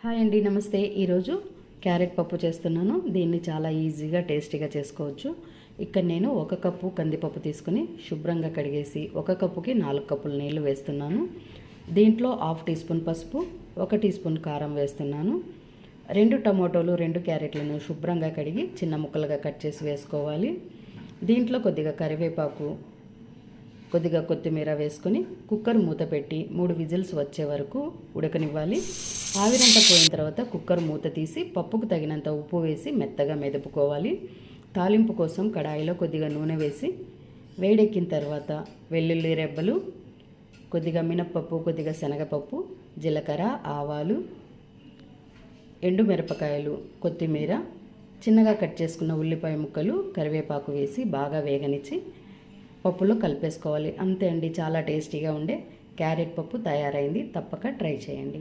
Hi అండి, నమస్తే. ఈరోజు క్యారెట్ పప్పు చేస్తున్నాను. దీన్ని చాలా ఈజీగా టేస్టీగా చేసుకోవచ్చు. ఇక్కడ నేను 1 కప్పు కందిపప్పు తీసుకుని శుభ్రంగా కడిగేసి 1 కప్పుకి 4 కప్పుల నీళ్లు వేస్తున్నాను. దీంట్లో 1/2 టీ స్పూన్ పసుపు, 1 టీ స్పూన్ కారం వేస్తున్నాను. 2 టమోటాలు, 2 క్యారెట్లను శుభ్రంగా కడిగి చిన్న ముక్కలుగా కట్ చేసి వేసుకోవాలి. దీంట్లో కొద్దిగా కరివేపాకు, కొద్దిగా కొత్తిమీర వేసుకొని కుక్కర్ మూత పెట్టి 3 విజిల్స్ వచ్చే వరకు ఉడకనివ్వాలి. ఆవిరంతా పోయిన తర్వాత కుక్కర్ మూత తీసి పప్పుకు తగినంత ఉప్పు వేసి మెత్తగా మెదుపుకోవాలి. తాలింపు కోసం కడాయిలో కొద్దిగా నూనె వేసి వేడెక్కిన తర్వాత వెల్లుల్లి రెబ్బలు, కొద్దిగా మినప్పప్పు, కొద్దిగా శనగపప్పు, జీలకర్ర, ఆవాలు, ఎండుమిరపకాయలు, కొత్తిమీర, చిన్నగా కట్ చేసుకున్న ఉల్లిపాయ ముక్కలు, కరివేపాకు వేసి బాగా వేగనిచ్చి పప్పులో కలిపేసుకోవాలి. అంతే అండి, చాలా టేస్టీగా ఉండే క్యారెట్ పప్పు తయారైంది. తప్పక ట్రై చేయండి.